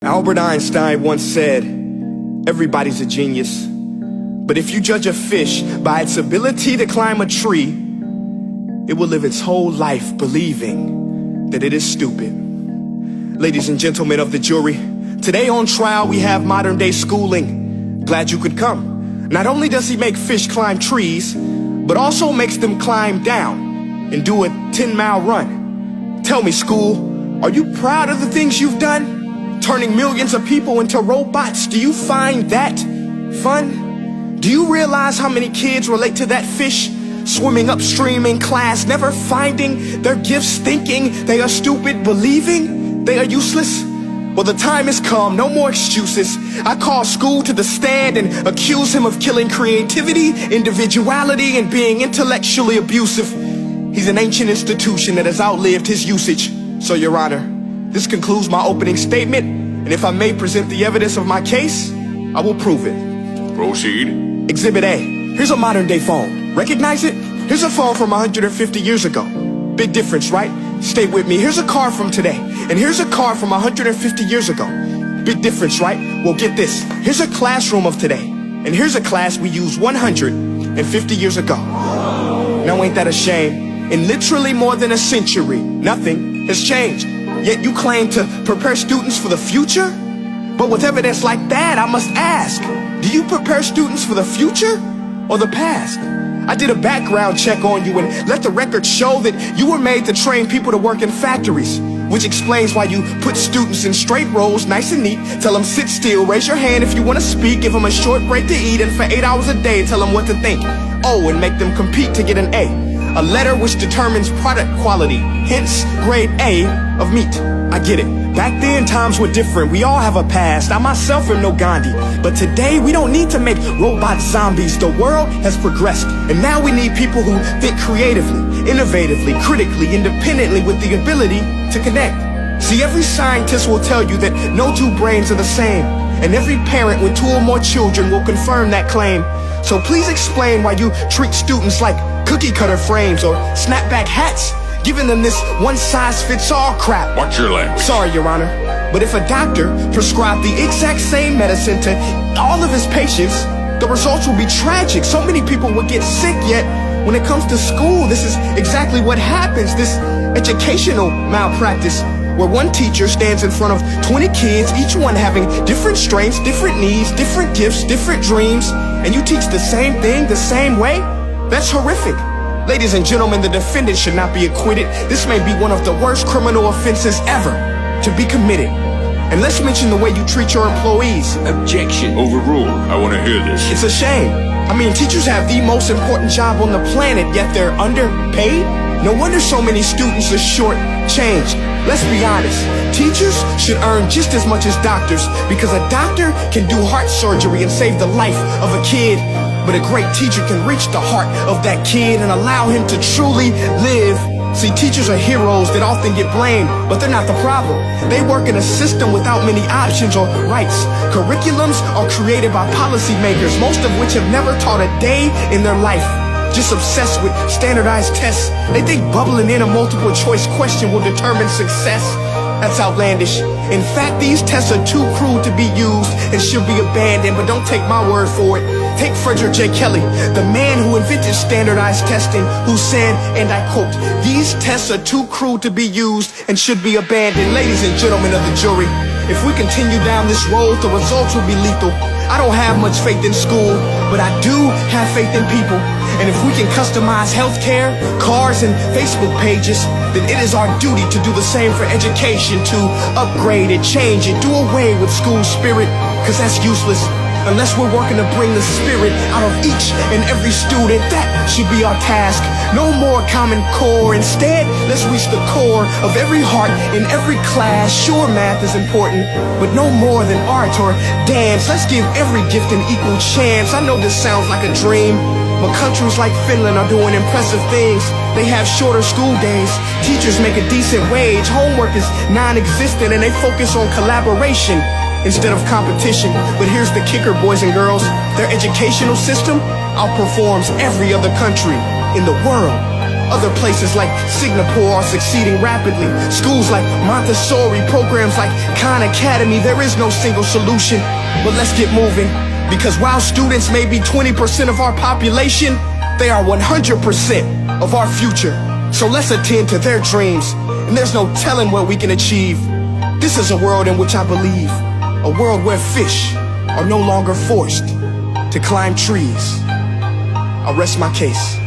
Albert Einstein once said, everybody's a genius, but if you judge a fish by its ability to climb a tree, it will live its whole life believing that it is stupid. Ladies and gentlemen of the jury, today on trial we have modern day schooling. Glad you could come. Not only does he make fish climb trees, but also makes them climb down and do a 10-mile run. Tell me, school, are you proud of the things you've done? Turning millions of people into robots, do you find that fun? Do you realize how many kids relate to that fish swimming upstream in class, never finding their gifts, thinking they are stupid, believing they are useless? Well, the time has come, no more excuses. I call school to the stand and accuse him of killing creativity, individuality, and being intellectually abusive. He's an ancient institution that has outlived his usage. So, Your Honor, this concludes my opening statement, and if I may present the evidence of my case, I will prove it. Proceed. Exhibit A. Here's a modern day phone. Recognize it? Here's a phone from 150 years ago. Big difference, right? Stay with me. Here's a car from today, and here's a car from 150 years ago. Big difference, right? Well, get this. Here's a classroom of today, and here's a class we used 150 years ago. Now ain't that a shame? In literally more than a century, nothing has changed. Yet you claim to prepare students for the future? But with evidence like that, I must ask, do you prepare students for the future or the past? I did a background check on you and let the record show that you were made to train people to work in factories, which explains why you put students in straight rows, nice and neat, tell them sit still, raise your hand if you want to speak, give them a short break to eat, and for 8 hours a day tell them what to think. Oh, and make them compete to get an A. A letter which determines product quality, hence grade A of meat. I get it. Back then, times were different. We all have a past. I myself am no Gandhi. But today, we don't need to make robot zombies. The world has progressed. And now we need people who think creatively, innovatively, critically, independently, with the ability to connect. See, every scientist will tell you that no two brains are the same. And every parent with 2 or more children will confirm that claim. So please explain why you treat students like cookie cutter frames or snapback hats, giving them this one-size-fits-all crap. Watch your language. Sorry, Your Honor, but if a doctor prescribed the exact same medicine to all of his patients, the results will be tragic. So many people will get sick, yet when it comes to school, this is exactly what happens. This educational malpractice, where one teacher stands in front of 20 kids, each one having different strengths, different needs, different gifts, different dreams, and you teach the same thing the same way? That's horrific. Ladies and gentlemen, the defendant should not be acquitted. This may be one of the worst criminal offenses ever to be committed. And let's mention the way you treat your employees. Objection. Overruled. I want to hear this. It's a shame. I mean, teachers have the most important job on the planet, yet they're underpaid? No wonder so many students are short-changed. Let's be honest. Teachers should earn just as much as doctors, because a doctor can do heart surgery and save the life of a kid. But a great teacher can reach the heart of that kid and allow him to truly live. See, teachers are heroes that often get blamed, but they're not the problem. They work in a system without many options or rights. Curriculums are created by policymakers, most of which have never taught a day in their life. Just obsessed with standardized tests. They think bubbling in a multiple choice question will determine success. That's outlandish. In fact, these tests are too cruel to be used and should be abandoned, but don't take my word for it. Take Frederick J. Kelly, the man who invented standardized testing, who said, and I quote, "These tests are too cruel to be used and should be abandoned." Ladies and gentlemen of the jury, if we continue down this road, the results will be lethal. I don't have much faith in school, but I do have faith in people. And if we can customize healthcare, cars, and Facebook pages, then it is our duty to do the same for education, to upgrade it, change it, do away with school spirit, because that's useless. Unless we're working to bring the spirit out of each and every student, that should be our task. No more Common Core. Instead, let's reach the core of every heart in every class. Sure, math is important, but no more than art or dance. Let's give every gift an equal chance. I know this sounds like a dream, but countries like Finland are doing impressive things. They have shorter school days. Teachers make a decent wage. Homework is non-existent, and they focus on collaboration instead of competition. But here's the kicker, boys and girls. Their educational system outperforms every other country in the world. Other places like Singapore are succeeding rapidly. Schools like Montessori, programs like Khan Academy, there is no single solution. But let's get moving, because while students may be 20% of our population, they are 100% of our future. So let's attend to their dreams, and there's no telling what we can achieve. This is a world in which I believe, a world where fish are no longer forced to climb trees. I'll rest my case.